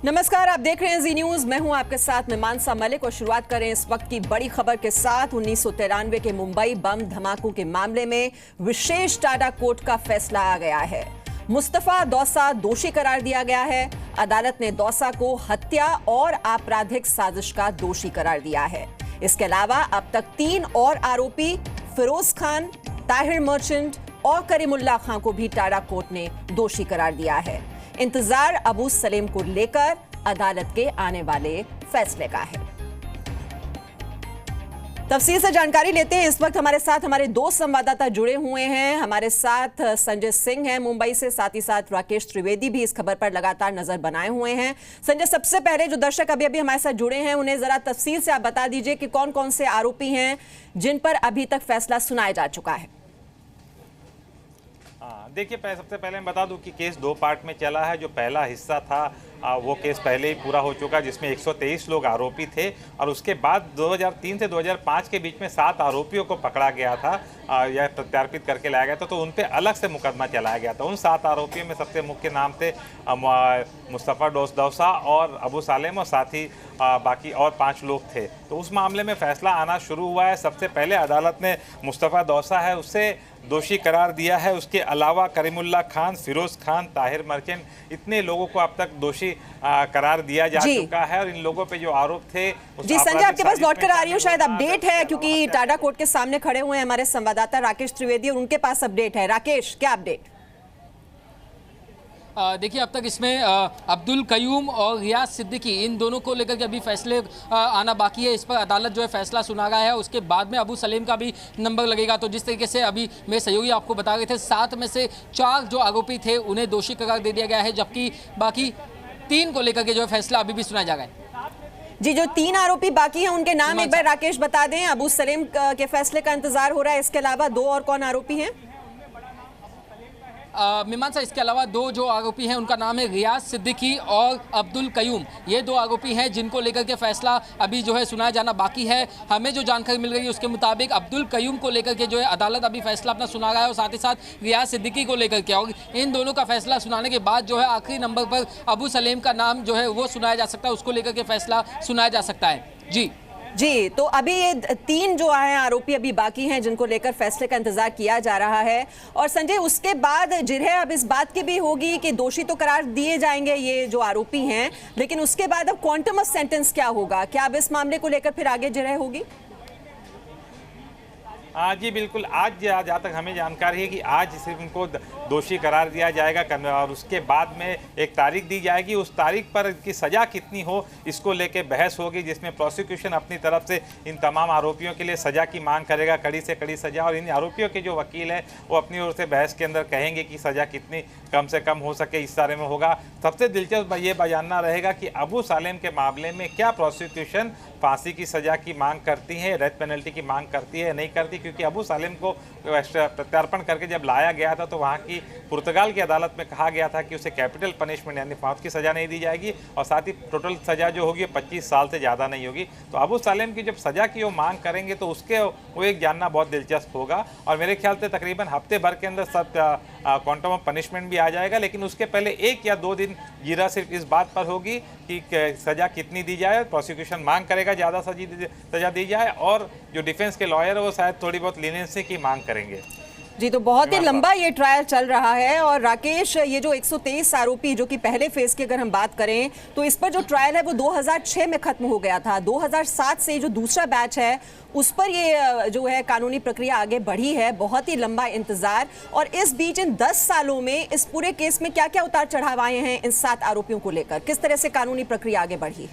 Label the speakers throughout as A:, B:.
A: नमस्कार, आप देख रहे हैं जी न्यूज। मैं हूं आपके साथ मीमांसा मलिक और शुरुआत करें इस वक्त की बड़ी खबर के साथ। 1993 के मुंबई बम धमाकों के मामले में विशेष टाडा कोर्ट का फैसला आ गया है। मुस्तफा दौसा दोषी करार दिया गया है। अदालत ने दौसा को हत्या और आपराधिक साजिश का दोषी करार दिया है। इसके अलावा अब तक 3 और आरोपी फिरोज खान, ताहिर मर्चेंट और करीमुल्लाह खान को भी टाडा कोर्ट ने दोषी करार दिया है। इंतजार अबू सलेम को लेकर अदालत के आने वाले फैसले का है। तफसील से जानकारी लेते हैं। इस वक्त हमारे साथ हमारे 2 संवाददाता जुड़े हुए हैं। हमारे साथ संजय सिंह हैं मुंबई से, साथ ही साथ राकेश त्रिवेदी भी इस खबर पर लगातार नजर बनाए हुए हैं। संजय, सबसे पहले जो दर्शक अभी हमारे साथ जुड़े हैं उन्हें जरा तफसील से आप बता दीजिए कि कौन कौन से आरोपी हैं जिन पर अभी तक फैसला सुनाया जा चुका है।
B: देखिए, सबसे पहले मैं बता दूं कि केस 2 पार्ट में चला है। जो पहला हिस्सा था वो केस पहले ही पूरा हो चुका, जिसमें 123 लोग आरोपी थे और उसके बाद 2003 से 2005 के बीच में 7 आरोपियों को पकड़ा गया था या प्रत्यार्पित करके लाया गया था, तो उन पे अलग से मुकदमा चलाया गया था। उन 7 आरोपियों में सबसे मुख्य नाम थे मुस्तफा दौसा और अबू सालेम और साथ ही बाकी और 5 लोग थे। तो उस मामले में फैसला आना शुरू हुआ है। सबसे पहले अदालत ने मुस्तफा दौसा है उससे दोषी करार दिया है। उसके अलावा करीमुल्लाह खान, फिरोज खान, ताहिर मर्चेंट, इतने लोगों को अब तक दोषी करार दिया जा चुका है और इन लोगों पे जो आरोप थे।
A: जी संजय, आपके पास लौट कर आ रही हूँ, शायद अपडेट है क्योंकि टाडा कोर्ट के सामने खड़े हुए हैं हमारे संवाददाता राकेश त्रिवेदी और उनके पास अपडेट है। राकेश, क्या अपडेट?
C: देखिए, अब तक इसमें अब्दुल कयूम और रियाज सिद्दीकी, इन दोनों को लेकर के अभी फैसले आना बाकी है। इस पर अदालत जो है फैसला सुना गया है। उसके बाद में अबू सलेम का भी नंबर लगेगा। तो जिस तरीके से अभी मेरे सहयोगी आपको बता रहे थे, 7 में से 4 जो आरोपी थे उन्हें दोषी करार दे दिया गया है, जबकि बाकी 3 को लेकर के जो है फैसला अभी भी सुनाया जाएगा।
A: जी, जो 3 आरोपी बाकी हैं उनके नाम एक बार राकेश बता दें। अबू सलेम के फैसले का इंतजार हो रहा है, इसके अलावा 2 और कौन आरोपी हैं?
C: मीमांसा, इसके अलावा 2 जो आरोपी हैं उनका नाम है रियाज सिद्दीकी और अब्दुल कयूम। ये 2 आरोपी हैं जिनको लेकर के फैसला अभी जो है सुनाया जाना बाकी है। हमें जो जानकारी मिल रही है उसके मुताबिक अब्दुल कयूम को लेकर के जो है अदालत अभी फैसला अपना सुना रहा है और साथ ही साथ रियाज सिद्दीकी को लेकर के, और इन दोनों का फैसला सुनाने के बाद जो है आखिरी नंबर पर अबू सलेम का नाम जो है वो सुनाया जा सकता है, उसको लेकर के फैसला सुनाया जा सकता है। जी, तो अभी ये 3 जो हैं आरोपी अभी बाकी हैं जिनको लेकर फैसले का इंतजार किया जा रहा है। और संजय, उसके बाद जिरह अब इस बात की भी होगी कि दोषी तो करार दिए जाएंगे ये जो आरोपी हैं, लेकिन उसके बाद अब क्वांटम ऑफ सेंटेंस क्या होगा? क्या अब इस मामले को लेकर फिर आगे जिरह होगी?
B: जी बिल्कुल। आज जहाँ तक हमें जानकारी है कि आज सिर्फ उनको दोषी करार दिया जाएगा और उसके बाद में एक तारीख दी जाएगी। उस तारीख पर इनकी सज़ा कितनी हो इसको लेके बहस होगी, जिसमें प्रोसिक्यूशन अपनी तरफ से इन तमाम आरोपियों के लिए सज़ा की मांग करेगा, कड़ी से कड़ी सज़ा, और इन आरोपियों के जो वकील हैं वो अपनी ओर से बहस के अंदर कहेंगे कि सज़ा कितनी कम से कम हो सके, इस बारे में होगा। सबसे दिलचस्प ये जानना रहेगा कि अबू सालेम के मामले में क्या प्रोसिक्यूशन फांसी की सज़ा की मांग करती है, डेथ पेनल्टी की मांग करती है, नहीं करती, क्योंकि अबू सालेम को प्रत्यार्पण करके जब लाया गया था तो वहाँ की पुर्तगाल की अदालत में कहा गया था कि उसे कैपिटल पनिशमेंट यानी मौत की सज़ा नहीं दी जाएगी और साथ ही टोटल सज़ा जो होगी 25 साल से ज़्यादा नहीं होगी। तो अबू सालेम की जब सज़ा की वो मांग करेंगे तो उसके वो एक जानना बहुत दिलचस्प होगा और मेरे ख्याल से तकरीबन हफ्ते भर के अंदर सब क्वांटम ऑफ पनिशमेंट भी आ जाएगा। लेकिन उसके पहले 1 या 2 दिन जीरा सिर्फ इस बात पर होगी कि सज़ा कितनी दी जाए। प्रोसिक्यूशन मांग करेगा ज़्यादा सज़ा दी जाए और जो डिफेंस के लॉयर है वो शायद थोड़ी बहुत लीनियंसी की मांग करेंगे।
A: जी, तो बहुत ही लंबा ये ट्रायल चल रहा है। और राकेश, ये जो 123 आरोपी जो कि पहले फेज की अगर हम बात करें तो इस पर जो ट्रायल है वो 2006 में खत्म हो गया था। 2007 से जो दूसरा बैच है उस पर ये जो है कानूनी प्रक्रिया आगे बढ़ी है। बहुत ही लंबा इंतजार। और इस बीच इन 10 सालों में इस पूरे केस में क्या क्या उतार चढ़ाव आए हैं इन 7 आरोपियों को लेकर? किस तरह से कानूनी प्रक्रिया आगे बढ़ी?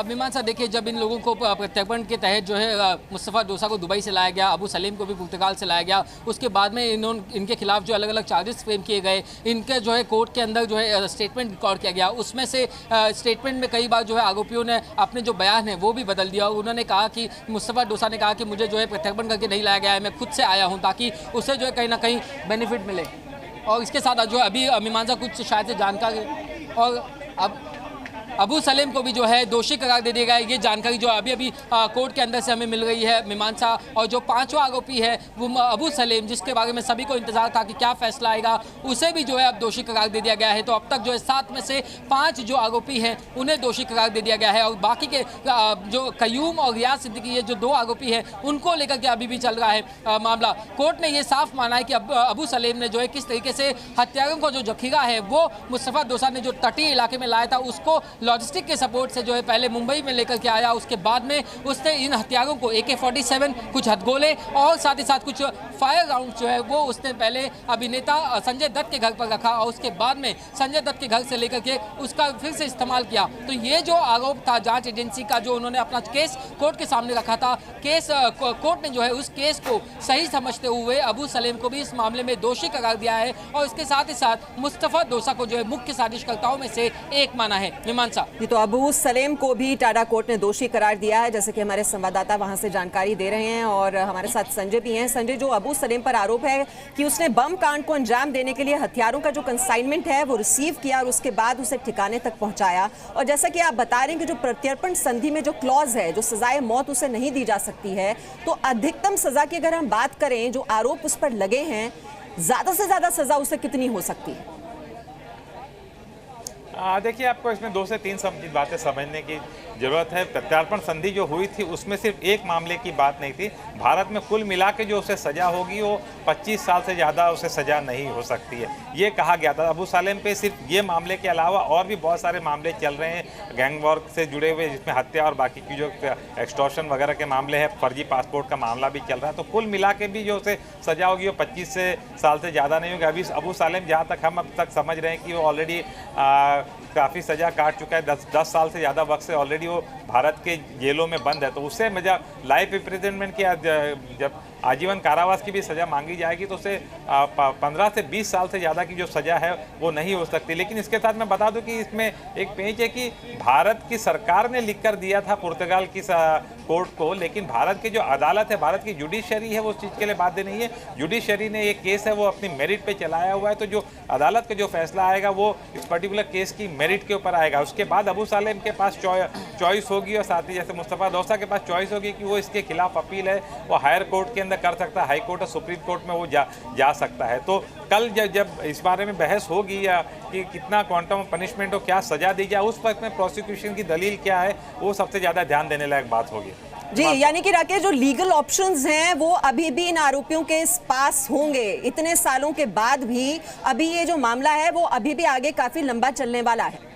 C: मीमांसा, देखिए, जब इन लोगों को प्रत्यर्पण के तहत जो है मुस्तफा दौसा को दुबई से लाया गया, अबू सलीम को भी पुर्तगाल से लाया गया, उसके बाद में इनके खिलाफ जो अलग अलग चार्जेस फ्रेम किए गए, इनके जो है कोर्ट के अंदर जो है स्टेटमेंट रिकॉर्ड किया गया। उसमें से स्टेटमेंट में कई बार जो है आरोपियों ने अपने जो बयान है वो भी बदल दिया और उन्होंने कहा कि मुस्तफा दौसा ने कहा कि मुझे जो है प्रत्यर्पण करके नहीं लाया गया है, मैं खुद से आया हूँ ताकि उसे जो है कहीं ना कहीं बेनिफिट मिले। और इसके साथ जो अभी मीमांसा कुछ शायद से जानकारी और अबू सलेम को भी जो है दोषी करार दे दिया गया है। ये जानकारी जो अभी अभी कोर्ट के अंदर से हमें मिल रही है मीमांसा। और जो पांचवा आरोपी है वो अबू सलेम, जिसके बारे में सभी को इंतजार था कि क्या फैसला आएगा, उसे भी जो है अब दोषी करार दे दिया गया है। तो अब तक जो है 7 में से 5 जो आरोपी हैं उन्हें दोषी करार दे दिया गया है। और बाकी के जो कयूम और रियाज सिद्दीकी ये जो 2 आरोपी हैं उनको लेकर के अभी भी चल रहा है मामला। कोर्ट ने ये साफ माना है कि अबू सलेम ने जो है किस तरीके से हत्यारों को जो जखीरा है वो मुस्तफ़ा दोसा ने जो तटीय इलाके में लाया था उसको लॉजिस्टिक के सपोर्ट से जो है पहले मुंबई में लेकर के आया। उसके बाद में उसने इन हथियारों को AK-47, कुछ हथगोले और साथ ही साथ कुछ फायर राउंड जो है वो उसने पहले अभिनेता संजय दत्त के घर पर रखा और उसके बाद में संजय दत्त के घर से लेकर के उसका फिर से इस्तेमाल किया। तो ये जो आरोप था जांच एजेंसी का, जो उन्होंने अपना केस कोर्ट के सामने रखा था, कोर्ट ने जो है उस केस को सही समझते हुए अबू सलेम को भी इस मामले में दोषी करार दिया है और इसके साथ ही साथ मुस्तफ़ा दोसा को जो है मुख्य साजिशकर्ताओं में से एक माना है। मीमांसा
A: ये तो अबू सलेम को भी टाडा कोर्ट ने दोषी करार दिया है, जैसे कि हमारे संवाददाता वहां से जानकारी दे रहे हैं। और हमारे साथ संजय भी हैं। संजय, जो अबू सलेम पर आरोप है कि उसने बम कांड को अंजाम देने के लिए हथियारों का जो कंसाइनमेंट है वो रिसीव किया और उसके बाद उसे ठिकाने तक पहुंचाया, और जैसा कि आप बता रहे हैं कि जो प्रत्यर्पण संधि में जो क्लॉज है, जो सजाए मौत उसे नहीं दी जा सकती है, तो अधिकतम सजा की अगर हम बात करें, जो आरोप उस पर लगे हैं, ज्यादा से ज्यादा सजा उसे कितनी हो सकती है?
B: देखिए, आपको इसमें 2 से 3 बातें समझने की ज़रूरत है। प्रत्यार्पण संधि जो हुई थी उसमें सिर्फ एक मामले की बात नहीं थी। भारत में कुल मिला के जो उसे सज़ा होगी वो 25 साल से ज़्यादा उसे सज़ा नहीं हो सकती है, ये कहा गया था। अबू सलेम पे सिर्फ ये मामले के अलावा और भी बहुत सारे मामले चल रहे हैं गैंग वॉर से जुड़े हुए, जिसमें हत्या और बाकी की जो एक्सटॉर्शन वगैरह के मामले हैं, फर्जी पासपोर्ट का मामला भी चल रहा है। तो कुल मिला के भी जो उसे सज़ा होगी वो 25 साल से ज़्यादा नहीं होगी। अभी अबू सलेम जहाँ तक हम अब तक समझ रहे हैं कि वो ऑलरेडी काफ़ी सज़ा काट चुका है, 10 साल से ज़्यादा वक्त से ऑलरेडी वो भारत के जेलों में बंद है। तो उससे जब लाइफ इम्प्रिजनमेंट की जब आजीवन कारावास की भी सज़ा मांगी जाएगी तो उसे 15 से 20 साल से ज़्यादा की जो सज़ा है वो नहीं हो सकती। लेकिन इसके साथ मैं बता दूं कि इसमें एक पेंच है कि भारत की सरकार ने लिख कर दिया था पुर्तगाल की कोर्ट को, लेकिन भारत की जो अदालत है, भारत की जुडिशरी है, वो उस चीज़ के लिए बाध्य नहीं है। जुडिशरी ने ये केस है वो अपनी मेरिट पे चलाया हुआ है। तो जो अदालत का जो फैसला आएगा वो इस पर्टिकुलर केस की मेरिट के ऊपर आएगा। उसके बाद अबू सलेम के पास चॉइस होगी और साथ ही जैसे मुस्तफ़ा दोसा के पास चॉइस होगी कि वो इसके खिलाफ अपील है वो हायर कोर्ट के अंदर कर सकता है, हाई कोर्ट और सुप्रीम कोर्ट में वो जा सकता है। तो कल जब इस बारे में बहस होगी या कि कितना क्वांटम पनिशमेंट हो, क्या सजा दी जाए, उस वक्त में प्रोसिक्यूशन की दलील क्या है, वो सबसे ज़्यादा ध्यान देने लायक बात होगी।
A: जी, यानी कि राकेश, जो लीगल ऑप्शंस हैं वो अभी भी इन आरोपियों के पास होंगे इतने सालों के बाद भी। अभी ये जो मामला है वो अभी भी आगे काफी लंबा चलने वाला है।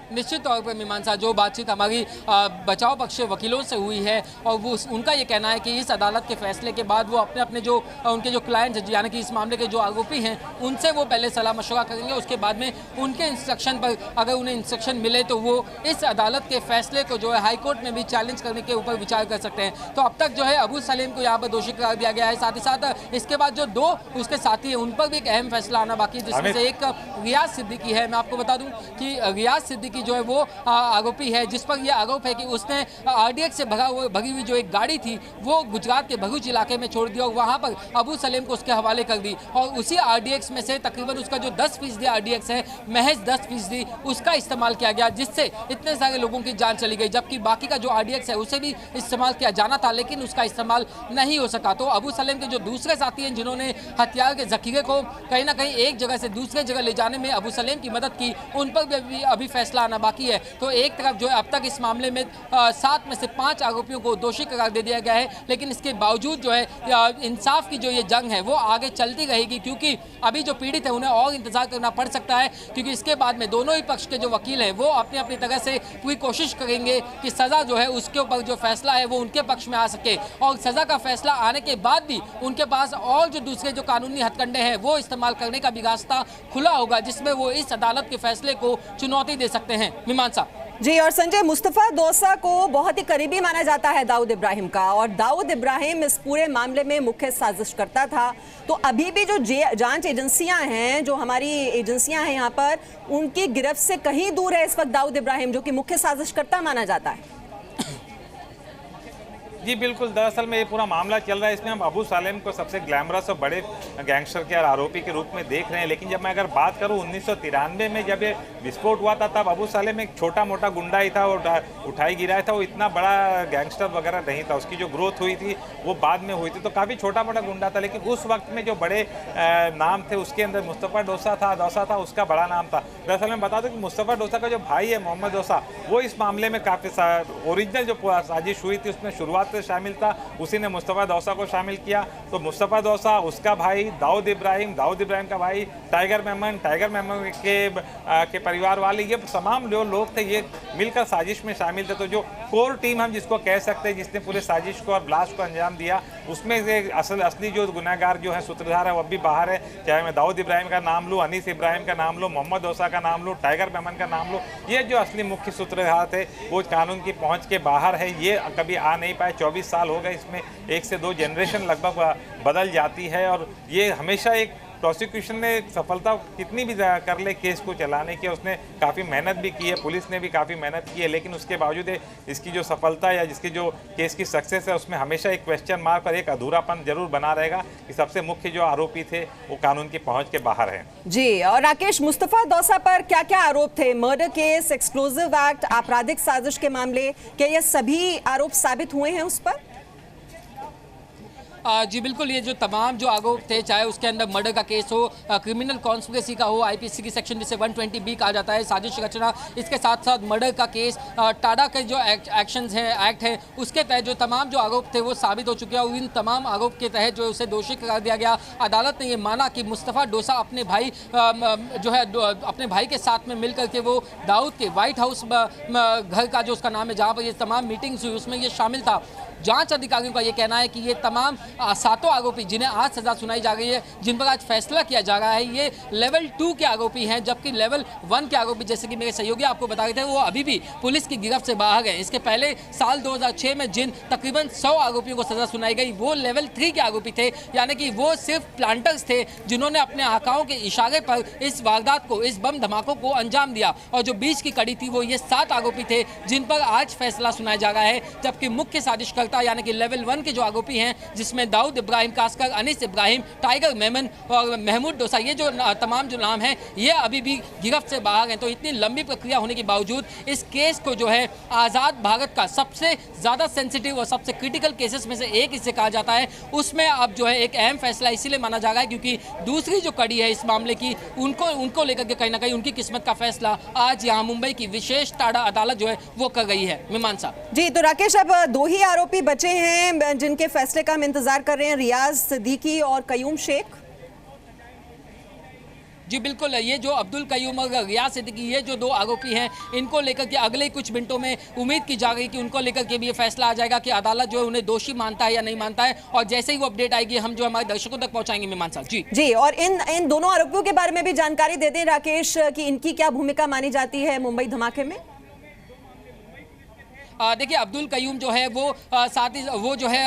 C: निश्चित तौर पर मीमांसा, जो बातचीत हमारी बचाव पक्ष वकीलों से हुई है और वो उनका ये कहना है कि इस अदालत के फैसले के बाद वो अपने जो उनके जो क्लाइंट्स यानी कि इस मामले के जो आरोपी हैं उनसे वो पहले सलाह मशवरा करेंगे। उसके बाद में उनके इंस्ट्रक्शन पर अगर उन्हें इंस्ट्रक्शन मिले तो वो इस अदालत के फैसले को जो है हाई कोर्ट में भी चैलेंज करने के ऊपर विचार कर सकते हैं। तो अब तक जो है अबू सलेम को यहाँ पर दोषी करार दिया गया है। साथ ही साथ इसके बाद जो 2 उसके साथी हैं उन पर भी एक अहम फैसला आना बाकी है, जिसमें से एक रियाज सिद्दीकी है। मैं आपको बता दूं कि रियाज सिद्दीकी जो है वो आरोपी है जिस पर यह आरोप है कि उसने RDX से भगी हुई जो एक गाड़ी थी वो गुजरात के भरूच इलाके में छोड़ दिया और वहां पर अबू सलेम को उसके हवाले कर दी और उसी RDX में से तकरीबन उसका जो 10% RDX है, महज 10% उसका इस्तेमाल किया गया, जिससे इतने सारे लोगों की जान चली गई। जबकि बाकी का जो RDX है उसे भी इस्तेमाल किया जाना था लेकिन उसका इस्तेमाल नहीं हो सका। तो अबू सलेम के जो दूसरे साथी हैं जिन्होंने हथियार के जखीरे को कहीं ना कहीं एक जगह से दूसरे जगह ले जाने में अबू सलेम की मदद की, उन पर भी अभी फैसला आना बाकी है। तो एक तरफ जो है अब तक इस मामले में 7 में से 5 आरोपियों को दोषी करार दे दिया गया है, लेकिन इसके बावजूद जो है इंसाफ की जो ये जंग है वो आगे चलती रहेगी, क्योंकि अभी जो पीड़ित है उन्हें और इंतजार करना पड़ सकता है, क्योंकि इसके बाद में दोनों ही पक्ष के जो वकील हैं वो अपनी अपनी तरह से पूरी कोशिश करेंगे कि सज़ा जो है उसके ऊपर जो फैसला है वो उनके पक्ष में आ सके और सज़ा का फैसला आने के बाद भी उनके पास और जो दूसरे जो कानूनी हथकंडे हैं वो इस्तेमाल करने का भी रास्ता खुला होगा, जिसमें वो इस अदालत के फैसले को चुनौती दे सकते हैं। मीमांसा
A: जी, और संजय, मुस्तफ़ा दोसा को बहुत ही करीबी माना जाता है दाऊद इब्राहिम का, और दाऊद इब्राहिम इस पूरे मामले में मुख्य साजिशकर्ता था। तो अभी भी जो जांच एजेंसियां हैं, जो हमारी एजेंसियां हैं यहाँ पर, उनकी गिरफ्त से कहीं दूर है इस वक्त दाऊद इब्राहिम, जो कि मुख्य साजिशकर्ता माना जाता है।
B: जी बिल्कुल, दरअसल में ये पूरा मामला चल रहा है, इसमें हम अबू सालेम को सबसे ग्लैमरस और बड़े गैंगस्टर के आरोपी के रूप में देख रहे हैं। लेकिन जब मैं अगर बात करूं 1993 में जब ये विस्फोट हुआ था, तब अबू सालेम एक छोटा मोटा गुंडा ही था, वो उठाई गिराया था, वो इतना बड़ा गैंगस्टर वगैरह नहीं था। उसकी जो ग्रोथ हुई थी वो बाद में हुई थी, तो काफ़ी छोटा मोटा गुंडा था। लेकिन उस वक्त में जो बड़े नाम थे उसके अंदर मुस्तफ़ा डोसा था, उसका बड़ा नाम था। दरअसल मैं बता दूं कि मुस्तफ़ा डोसा का जो भाई है मोहम्मद डोसा, वो इस मामले में काफ़ी ओरिजिनल जो साजिश हुई थी उसमें शुरुआत से शामिल था। उसी ने मुस्तफ़ा डोसा को शामिल किया। तो मुस्तफ़ा डोसा, उसका भाई दाऊद इब्राहिम का भाई टाइगर मेमन के परिवार वाले, ये तमाम जो लोग थे ये मिलकर साजिश में शामिल थे। तो जो कोर टीम हम जिसको कह सकते हैं, जिसने पूरे साजिश को और ब्लास्ट को अंजाम दिया, उसमें से असली जो गुनहगार जो है, सूत्रधार है, वो भी बाहर है। चाहे मैं दाऊद इब्राहिम का नाम लूँ, अनीस इब्राहिम का नाम लूँ, मोहम्मद डोसा का नाम लूँ, टाइगर मेमन का नाम लूँ, ये जो असली मुख्य सूत्रधार थे वो कानून की पहुँच के बाहर है। ये कभी आ नहीं पाए। 24 साल हो गए, इसमें 1 से 2 जनरेशन लगभग बदल जाती है। और ये हमेशा एक प्रोसिक्यूशन ने सफलता कितनी भी कर ले केस को चलाने की, उसने काफ़ी मेहनत भी की है, पुलिस ने भी काफ़ी मेहनत की है, लेकिन उसके बावजूद इसकी जो सफलता या जिसकी जो केस की सक्सेस है उसमें हमेशा एक क्वेश्चन मार्क और एक अधूरापन जरूर बना रहेगा कि सबसे मुख्य जो आरोपी थे वो कानून की पहुंच के बाहर हैं।
A: जी, और राकेश, मुस्तफ़ा डोसा पर क्या क्या आरोप थे? मर्डर केस, एक्सप्लोजिव एक्ट, आपराधिक साजिश के मामले, क्या ये सभी आरोप साबित हुए हैं उस पर?
C: जी बिल्कुल, ये जो तमाम जो आरोप थे, चाहे उसके अंदर मर्डर का केस हो, क्रिमिनल कॉन्स्पिरेसी का हो, आईपीसी की सेक्शन जिसे 120B कहा जाता है, साजिश रचना, इसके साथ साथ मर्डर का केस, टाडा के जो एक्शंस हैं, एक्ट है, उसके तहत जो तमाम जो आरोप थे वो साबित हो चुके हैं। और इन तमाम आरोप के तहत जो उसे दोषी करार दिया गया। अदालत ने ये माना कि मुस्तफ़ा डोसा अपने भाई जो है अपने भाई के साथ में मिलकर के वो दाऊद के व्हाइट हाउस घर का जो उसका नाम है, जहाँ पर ये तमाम मीटिंग्स हुई, उसमें ये शामिल था। जांच अधिकारियों का ये कहना है कि ये तमाम 7 आरोपी जिन्हें आज सजा सुनाई जा रही है, जिन पर आज फैसला किया जा रहा है, ये लेवल 2 के आरोपी हैं, जबकि लेवल 1 के आरोपी, जैसे कि मेरे सहयोगी आपको बता रहे थे, वो अभी भी पुलिस की गिरफ्त से बाहर हैं। इसके पहले साल 2006 में जिन तकरीबन 100 आरोपियों को सजा सुनाई गई, वो लेवल 3 के आरोपी थे, यानी कि वो सिर्फ प्लांटर्स थे जिन्होंने अपने आकाओं के इशारे पर इस वारदात को, इस बम धमाकों को अंजाम दिया। और जो बीच की कड़ी थी वो ये 7 आरोपी थे जिन पर आज फैसला सुनाया जा रहा है। जबकि मुख्य साजिशकर्ता यानी कि लेवल 1 के जो आरोपी हैं, जिसमें दाऊद इब्राहिम, खासकर अनीस इब्राहिम, टाइगर मेमन और महमूद डोसा, ये जो तमाम जो नाम हैं, ये अभी भी गिरफ्त से बाहर हैं। तो इतनी लंबी प्रक्रिया होने के बावजूद इस केस को जो है आज़ाद भारत का सबसे ज़्यादा सेंसिटिव और सबसे क्रिटिकल केसेस में से एक इसे कहा जाता है, उसमें अब जो है एक अहम फैसला इसीलिए माना जा रहा है क्योंकि दूसरी जो कड़ी है इस मामले की, उनको लेकर के कहीं ना कहीं उनकी किस्मत का फैसला आज यहाँ मुंबई की विशेष टाडा अदालत जो है वो कर गई है। मीमांसा
A: जी, तो राकेश, अब 2 ही आरोपी बचे हैं जिनके फैसले का हम इंतजार कर रहे हैं, रियाज सिद्दीकी और कयूम शेख।
C: जी बिल्कुल, ये जो अब्दुल कयूम और रियाज सिद्दीकी, ये जो 2 आरोपी हैं, इनको लेकर के अगले कुछ मिनटों में उम्मीद की जा रही कि उनको लेकर के भी ये फैसला आ जाएगा कि अदालत जो है उन्हें दोषी मानता है या नहीं मानता है। और जैसे ही वो अपडेट आएगी हम जो हमारे दर्शकों तक पहुंचाएंगे। मीमांसा जी,
A: और इन दोनों आरोपियों के बारे में भी जानकारी दे दें राकेश कि इनकी क्या भूमिका मानी जाती है मुंबई धमाके में।
C: देखिए, अब्दुल कयूम जो है वो साथ ही वो जो है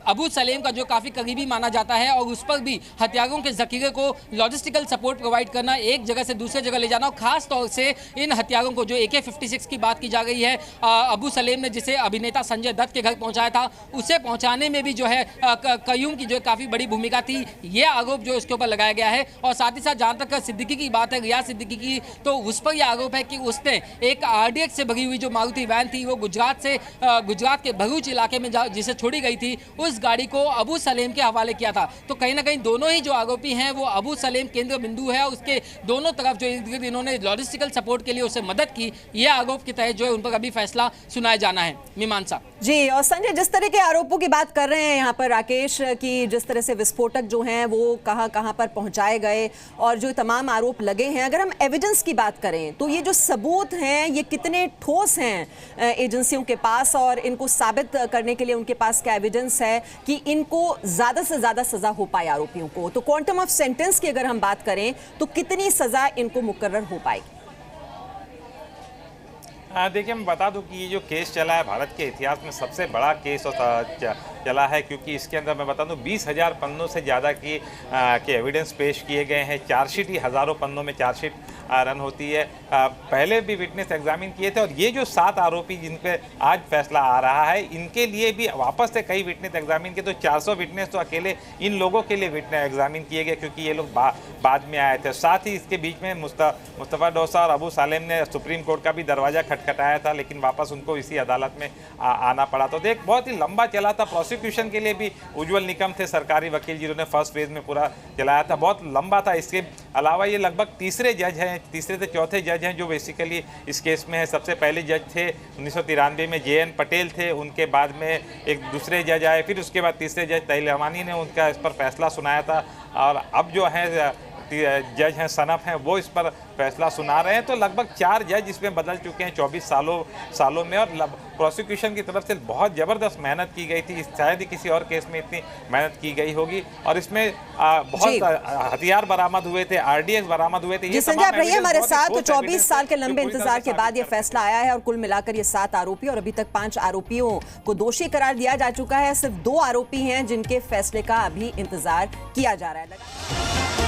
C: अबू सलेम का जो काफ़ी करीबी माना जाता है, और उस पर भी हथियारों के ज़ख़ीरे को लॉजिस्टिकल सपोर्ट प्रोवाइड करना, एक जगह से दूसरे जगह ले जाना, और ख़ास तौर से इन हथियारों को जो AK-56 की बात की जा रही है, अबू सलेम ने जिसे अभिनेता संजय दत्त के घर पहुंचाया था, उसे पहुंचाने में भी जो है कयूम की जो काफ़ी बड़ी भूमिका थी। ये आरोप जो इसके ऊपर लगाया गया है। और साथ ही साथ जहाँ तक सिद्दीकी की बात है, रियाज सिद्दीकी की, तो उस पर यह आरोप है कि उसने एक RDX से भरी हुई जो मारुति वैन थी, वो गुजरात के भरूच इलाके में जिसे छोड़ी गई थी, उस गाड़ी को अबू सलेम के हवाले किया था। तो कहीं ना कहीं दोनों ही जो आरोपी हैं वो अबू सलेम केंद्र बिंदु है, उसके दोनों तरफ जो इन्होंने लॉजिस्टिकल सपोर्ट के लिए उसे मदद की, ये आरोप के तहत जो है उन पर अभी फैसला सुनाया जाना है। मीमांसा
A: जी, और संजय, जिस तरह के आरोपों की बात कर रहे हैं यहाँ पर राकेश, कि जिस तरह से विस्फोटक जो हैं वो कहाँ पर पहुँचाए गए और जो तमाम आरोप लगे हैं, अगर हम एविडेंस की बात करें तो ये जो सबूत हैं ये कितने ठोस हैं एजेंसियों के पास, और इनको साबित करने के लिए उनके पास क्या एविडेंस है कि इनको ज़्यादा से ज़्यादा सज़ा हो पाए आरोपियों को? तो क्वांटम ऑफ सेंटेंस की अगर हम बात करें तो कितनी सज़ा इनको मुकर्रर हो पाएगी?
B: देखिए, मैं बता दूं कि ये जो केस चला है भारत के इतिहास में सबसे बड़ा केस चला है, क्योंकि इसके अंदर मैं बता दूं 20,000 पन्नों से ज़्यादा के एविडेंस पेश किए गए हैं। चार्जशीट ही हज़ारों पन्नों में चार्जशीट रन होती है। पहले भी विटनेस एग्जामिन किए थे और ये जो 7 आरोपी जिन पे आज फैसला आ रहा है, इनके लिए भी वापस से कई विटनेस एग्जामिन किए। तो 400 विटनेस तो अकेले इन लोगों के लिए विटनेस एग्जामिन किए गए क्योंकि ये लोग बाद में आए थे। साथ ही इसके बीच में मुस्तफ़ा डोसा और अबू सालेम ने सुप्रीम कोर्ट का भी दरवाजा खटखटाया था, लेकिन वापस उनको इसी अदालत में आना पड़ा। तो देख बहुत ही लंबा चला था। प्रोसिक्यूशन के लिए भी उज्ज्वल निकम थे सरकारी वकील, जिन्होंने फर्स्ट फेज में पूरा चलाया था, बहुत लंबा था। इसके अलावा ये लगभग तीसरे से चौथे जज हैं जो बेसिकली इस केस में है। सबसे पहले जज थे 1993 में JN पटेल थे, उनके बाद में एक दूसरे जज आए, फिर उसके बाद तीसरे जज तहील रहमानी ने उनका इस पर फैसला सुनाया था और अब जो है जज हैं सनफ हैं वो इस पर फैसला सुना रहे हैं। तो लगभग 4 जज इसमें बदल चुके हैं 24 सालों में और प्रोसिक्यूशन की तरफ से बहुत ज़बरदस्त मेहनत की गई थी। शायद ही किसी और केस में इतनी मेहनत की गई होगी और इसमें बहुत हथियार बरामद हुए थे, RDX बरामद हुए थे।
A: जी संजय, आप रहिए हमारे साथ। तो 24 साल के लंबे इंतजार के बाद ये फैसला आया है और कुल मिलाकर ये 7 आरोपी और अभी तक 5 आरोपियों को दोषी करार दिया जा चुका है। सिर्फ 2 आरोपी हैं जिनके फैसले का अभी इंतजार किया जा रहा है।